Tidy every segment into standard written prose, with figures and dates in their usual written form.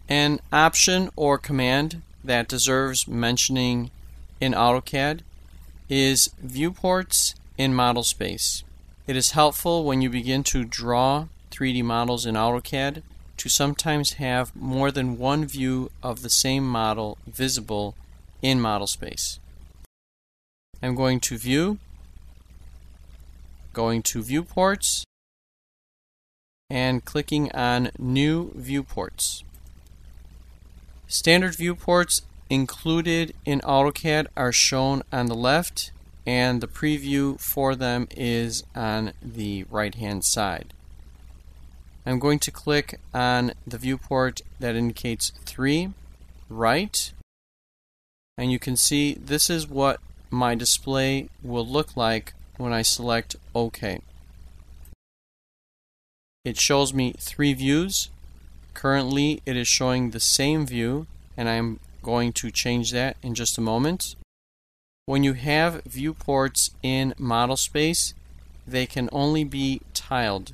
An option or command that deserves mentioning in AutoCAD is viewports in model space. It is helpful when you begin to draw 3D models in AutoCAD to sometimes have more than one view of the same model visible in model space. I'm going to View, going to Viewports, and clicking on New Viewports. Standard viewports included in AutoCAD are shown on the left, and the preview for them is on the right hand side. I'm going to click on the viewport that indicates 3, right, and you can see this is what my display will look like when I select OK. It shows me 3 views. Currently it is showing the same view, and I'm going to change that in just a moment. When you have viewports in model space, they can only be tiled,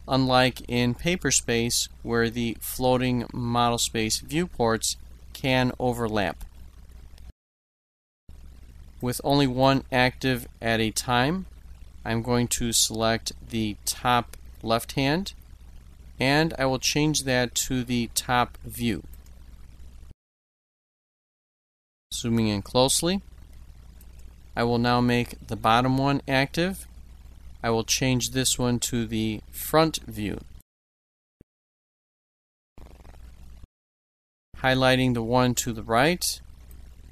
unlike in paper space where the floating model space viewports can overlap. With only one active at a time, I'm going to select the top left hand, and I will change that to the top view. Zooming in closely, I will now make the bottom one active. I will change this one to the front view. Highlighting the one to the right,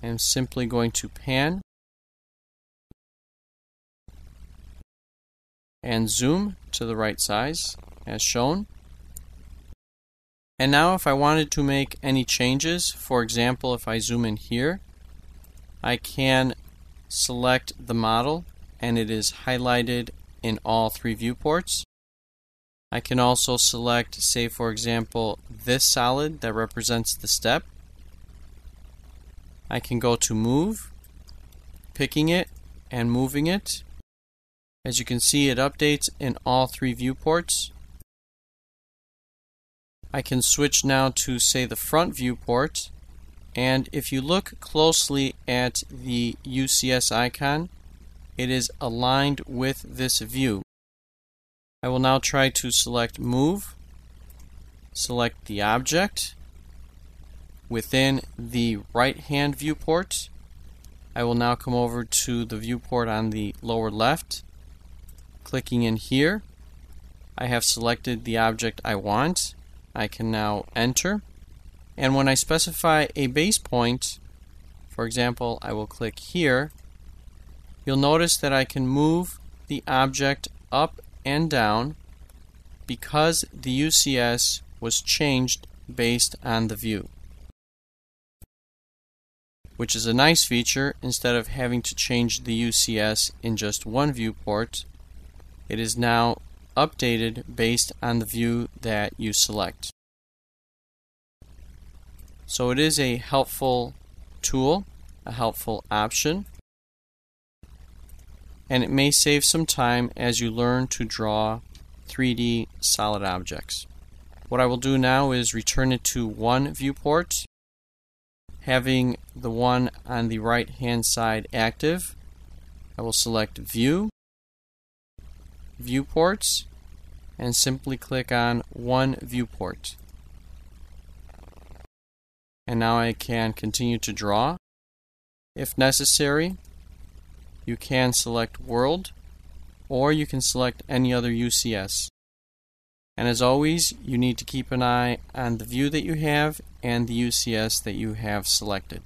I'm simply going to pan and zoom to the right size as shown. And now if I wanted to make any changes, for example if I zoom in here, I can select the model and it is highlighted in all 3 viewports. I can also select, say for example, this solid that represents the step. I can go to Move, picking it and moving it. As you can see, it updates in all 3 viewports. I can switch now to, say, the front viewport, and if you look closely at the UCS icon, it is aligned with this view. I will now try to select Move, select the object within the right hand viewport. I will now come over to the viewport on the lower left. Clicking in here, I have selected the object I want. I can now enter, and when I specify a base point, for example I will click here, you'll notice that I can move the object up and down because the UCS was changed based on the view, which is a nice feature. Instead of having to change the UCS in just one viewport, it is now updated based on the view that you select. So it is a helpful tool, a helpful option, and it may save some time as you learn to draw 3D solid objects. What I will do now is return it to one viewport, having the one on the right hand side active. I will select View, Viewports, and simply click on one viewport. And now I can continue to draw. If necessary, you can select World, or you can select any other UCS. And as always, you need to keep an eye on the view that you have and the UCS that you have selected.